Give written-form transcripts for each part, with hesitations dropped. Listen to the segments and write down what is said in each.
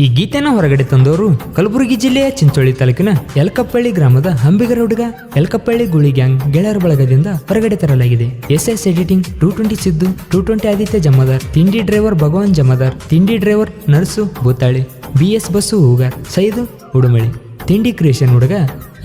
ಈ ಗೀತೆನ ಹೊರಗಡೆ ತಂದವರು ಕಲಬುರಗಿ ಜಿಲ್ಲೆಯ ಚಿಂಚೋಳಿ ತಾಲೂಕಿನ ಯಲಕಪ್ಪಳ್ಳಿ ಗ್ರಾಮದ ಹಂಬಿಗರ ಹುಡುಗ ಯಲಕಪ್ಪಳ್ಳಿ ಗುಳಿ ಗ್ಯಾಂಗ್ ಗೆಳೆಯರ ಬಳಗದಿಂದ ಹೊರಗಡೆ ತರಲಾಗಿದೆ. ಎಸ್ ಎಡಿಟಿಂಗ್ 220 ಸಿದ್ದು, 220 ಆದಿತ್ಯ ಜಮಾದಾರ್, ತಿಂಡಿ ಡ್ರೈವರ್ ಭಗವಾನ್ ಜಮಾದಾರ್, ತಿಂಡಿ ಡ್ರೈವರ್ ನರ್ಸು ಭೂತಾಳಿ, BS ಬಸ್ಸು ಹೂಗಾರ್, ಸೈದು ಉಡುಮಳಿ, ತಿಂಡಿ ಕ್ರಿಯೇಷನ್ ಹುಡುಗ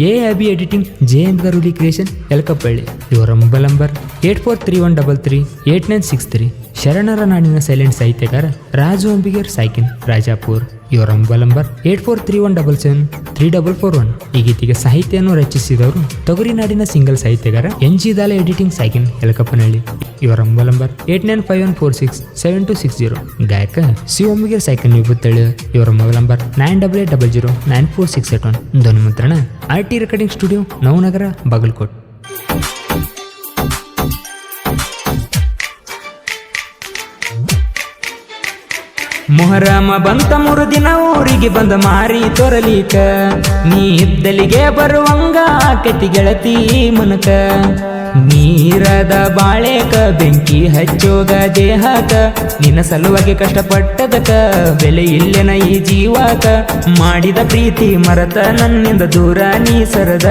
AIB editing JM Garuli creation Yalakappalli. ಇವರ ಮೊಬೈಲ್ ನಂಬರ್ 8431338963. ಶರಣರ ನಾಡಿನ ಸೈಲೆಂಟ್ ಸಾಹಿತ್ಯಕಾರ ರಾಜು ಅಂಬಿಗರ್ ಸೈಕಿನ್ ರಾಜಾಪುರ್. ಇವರ ಮೊಬೈಲ್ ನಂಬರ್ 8431773441. ಈ ಗೀತೆಗೆ ಸಾಹಿತ್ಯವನ್ನು ರಚಿಸಿದವರು ತೊಗರಿನಾಡಿನ ಸಿಂಗಲ್ ಸಾಹಿತ್ಯಗಾರ NG ದಾಲೆ ಎಡಿಟಿಂಗ್ ಸೈಕಿನ್ ಯಲಕಪ್ಪನಹಳ್ಳಿ. ಇವರ ಮೊಬೈಲ್ ನಂಬರ್ 8951467260. ಗಾಯಕ ಶಿವ ಅಂಬಿಗರ್ ಸೈಕಿನ್ ವಿಭುತ್ತಳ್ಳಿ. ಇವರ mobile number 9880094681. ಧ್ವನಿಮುದ್ರಣ RT recording studio Navanagar Bagalkot. Muharram ಬಂತ 3 ದಿನ ಊರಿಗೆ ಬಂದ ಮಾರಿ ತೊರಲಿಕ, ನೀ ಇದ್ದಲಿಗೆ ಬರುವಂಗ ಆಕತಿ ಗೆಳತಿ ಮನಕ. ನೀರದ ಬಾಳೆಕ ಬೆಂಕಿ ಹಚ್ಚೋಗ ದೇಹಕ, ನಿನ್ನ ಸಲುವಾಗಿ ಕಷ್ಟಪಟ್ಟದಕ ಬೆಲೆ ಇಲ್ಲೆನ ಈ ಜೀವಕ. ಮಾಡಿದ ಪ್ರೀತಿ ಮರತ ನನ್ನಿಂದ ದೂರ ನೀ ಸರದ,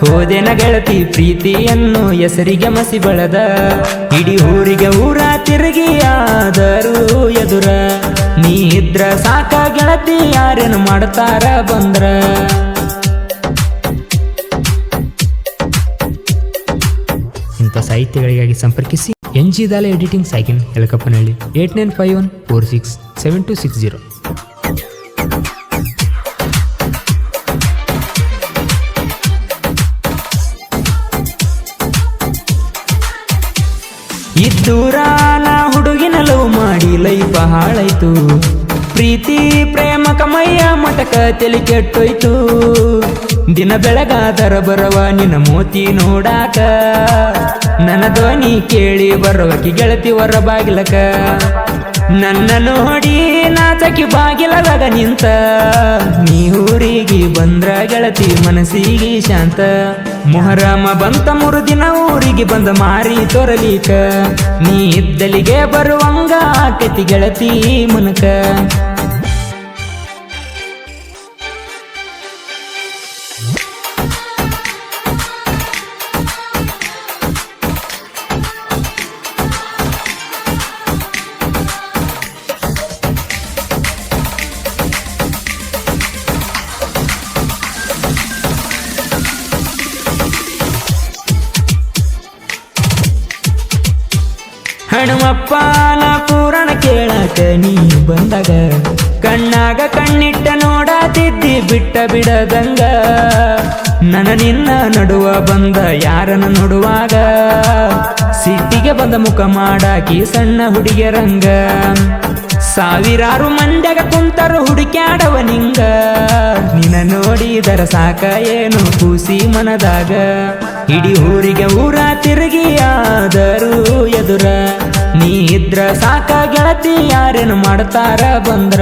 ಹೋದೆನ ಗೆಳತಿ ಪ್ರೀತಿಯನ್ನು ಹೆಸರಿಗೆ ಮಸಿ ಬಳದ. ಇಡೀ ಊರಿಗೆ ಊರ ತಿರುಗಿಯಾದರೂ ಎದುರ, ನೀ ಇದ್ರ ಸಾಕ ಗೆಳತಿ ಯಾರೇನು ಮಾಡ್ತಾರ ಬಂದ್ರ. ಇಂಥ ಸಾಹಿತ್ಯಗಳಿಗಾಗಿ ಸಂಪರ್ಕಿಸಿ NG ದಾಲೆ ಎಡಿಟಿಂಗ್ ಸೈಕಿನ್ ಯಲಕಪ್ಪನಹಳ್ಳಿ 8951467260. ಇದ್ದೂರಾನ ಹುಡುಗಿನ ಲವ್ ಮಾಡಿ ಲೈಫ ಹಾಳಾಯ್ತು, ಪ್ರೀತಿ ಪ್ರೇಮ ಕಮಯ್ಯ ಮಟಕ ತಲೆ ಕೆಟ್ಟೋಯ್ತು. ದಿನ ಬೆಳಗಾದರ ಬರವ ನಿನ್ನ ಮೋತಿ ನೋಡಾಕ, ನನ್ನ ಧ್ವನಿ ಕೇಳಿ ಬರವಕಿ ಗೆಳತಿ ಹೊರ ಬಾಗಿಲಕ. ನನ್ನ ನೋಡಿ ನಾಚಕಿ ಬಾಗಿಲದಾಗ ನಿಂತ, ನೀ ಊರಿಗೆ ಬಂದ್ರ ಗೆಳತಿ ಮನಸ್ಸಿಗೆ ಶಾಂತ. ಮೊಹರಮ ಬಂತ 3 ದಿನ ಊರಿಗೆ ಬಂದ ಮಾರಿ ತೊರಲಿಕ, ನೀ ಇದ್ದಲಿಗೆ ಬರುವಂಗ ಆಕತಿ ಗೆಳತಿ ಮನಕ. ಹನುಮಪ್ಪನ ಪುರಾಣ ಕೇಳಾಕ ನೀ ಬಂದಾಗ, ಕಣ್ಣಾಗ ಕಣ್ಣಿಟ್ಟ ನೋಡಾತಿದ್ದಿ ಬಿಟ್ಟ ಬಿಡದಂಗ. ನನ್ನ ನಿನ್ನ ನಡುವ ಬಂದ ಯಾರನ್ನ ನೋಡುವಾಗ, ಸಿಟ್ಟಿಗೆ ಬಂದ ಮುಖ ಮಾಡಾಕಿ ಸಣ್ಣ ಹುಡುಗಿಯರಂಗ. ಸಾವಿರಾರು ಮಂದ್ಯಾಗ ಕುಂತರು ಹುಡುಕ್ಯಾಡವ ನಿಂಗ, ನಿನ್ನ ನೋಡಿದರ ಸಾಕ ಏನು ಕೂಸಿ ಮನದಾಗ. ಇಡೀ ಊರಿಗೆ ಊರ ತಿರುಗಿಯಾದರೂ ಎದುರ, ನೀ ಇದ್ರ ಸಾಕ ಗೆಳತಿ ಯಾರೇನು ಮಾಡ್ತಾರ ಬಂದ್ರ.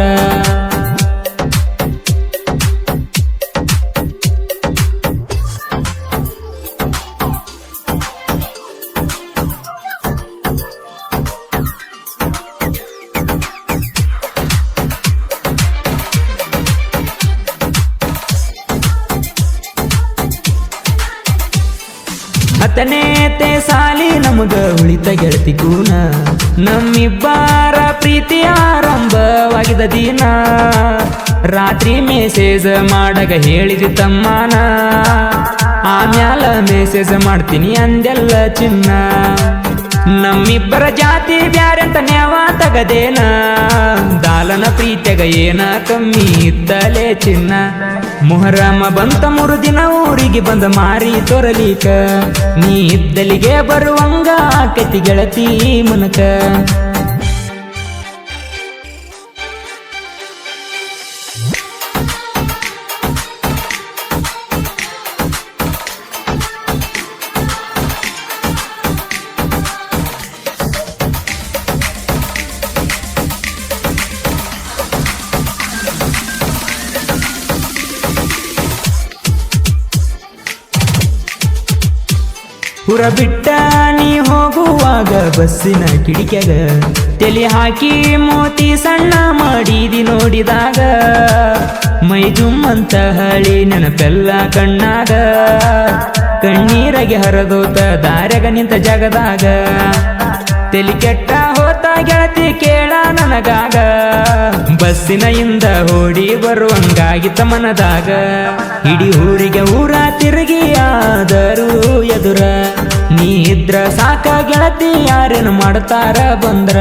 ಹತ್ತನೇತೆ ಸಾಲಿ ನಮಗ ಉಳಿತ ಗೆಳತಿ ಗುಣ, ನಮ್ಮಿಬ್ಬರ ಪ್ರೀತಿ ಆರಂಭವಾಗಿದ ದಿನ. ರಾತ್ರಿ ಮೆಸೇಜ್ ಮಾಡಗ ಹೇಳಿದ ತಮ್ಮನ, ಆಮ್ಯಾಲ ಮೆಸೇಜ್ ಮಾಡ್ತೀನಿ ಅಂದೆಲ್ಲ ಚಿನ್ನ. ನಮ್ಮಿಬ್ಬರ ಜಾತಿ ಬ್ಯಾರಂತ ನ್ಯಾವ ತಗದೇನ, ದಾಲನ ಪ್ರೀತಿಯಾಗ ಏನ ಕಮ್ಮಿ ಇದ್ದಲೇ ಚಿನ್ನ. ಮೊಹರಮ ಬಂತ 3 ದಿನ ಊರಿಗೆ ಬಂದ ಮಾರಿ ತೊರಲಿಕ, ನೀ ಇದ್ದಲಿಗೆ ಬರುವಂಗ ಆಕತಿ ಗೆಳತಿ ಮನಕ. ಊರ ಬಿಟ್ಟ ನೀ ಹೋಗುವಾಗ ಬಸ್ಸಿನ ಕಿಡಿಕ್ಯಾಗ ತಲೆ ಹಾಕಿ ಮೋತಿ ಸಣ್ಣ ಮಾಡಿದಿ ನೋಡಿದಾಗ ಮೈ ಜುಮ್ಮಂತ ಹಳಿ ನೆನಪೆಲ್ಲ ಕಣ್ಣಾಗ ಕಣ್ಣೀರಗೆ ಹರದೋತ ದಾರ್ಯಾಗ ನಿಂತ ಜಗದಾಗ ತಲಿ ಕೆಟ್ಟ ಹೋತ ಗೆಳತಿ ಕೇಳ ನನಗಾಗ ಬಸ್ಸಿನ ಇಂದ ಓಡಿ ಬರುವಂಗಾಗಿತ್ತ ಮನದಾಗ ಇಡೀ ಊರಿಗೆ ಊರ ತಿರುಗಿ ಆದರೂ ಎದುರ ನೀ ಇದ್ರ ಸಾಕ ಗೆಳತಿ ಯಾರೇನು ಮಾಡ್ತಾರ ಬಂದ್ರ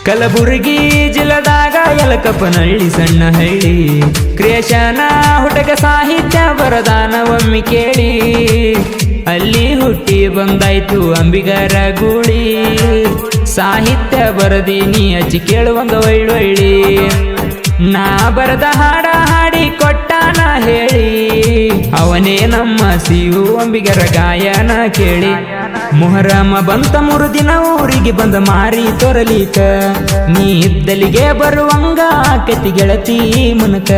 ಕಲಬುರಗಿ ಜಿಲ್ಲದಾಗ ಯಲಕಪ್ಪನಹಳ್ಳಿ ಸಣ್ಣ ಹಳ್ಳಿ ಕ್ರಿಯೇಷನ ಹುಟಕ ಸಾಹಿತ್ಯ ಬರದಾನ ಒಮ್ಮೆ ಕೇಳಿ ಅಲ್ಲಿ ಹುಟ್ಟಿ ಬಂದಾಯ್ತು ಅಂಬಿಗರ ಗೂಳಿ ಸಾಹಿತ್ಯ ಬರದೀನಿ ಅಜ್ಜಿ ಕೇಳುವಂಗ ಒಳ್ಳೊಳ್ಳಿ ನಾ ಬರದ ಹಾಡ ಹಾಡಿ ಕೊಟ್ಟಾನ ಹೇಳಿ ಅವನೇ ನಮ್ಮ ಸಿಯು ಅಂಬಿಗರ ಗಾಯನ ಕೇಳಿ ಮೊಹರಮ ಬಂತ 3 ದಿನ ಊರಿಗೆ ಬಂದ ಮಾರಿ ತೊರಲಿಕ ನೀ ಇದ್ದಲಿಗೆ ಬರುವಂಗ ಆಕತಿ ಗೆಳತಿ ಮುನಕ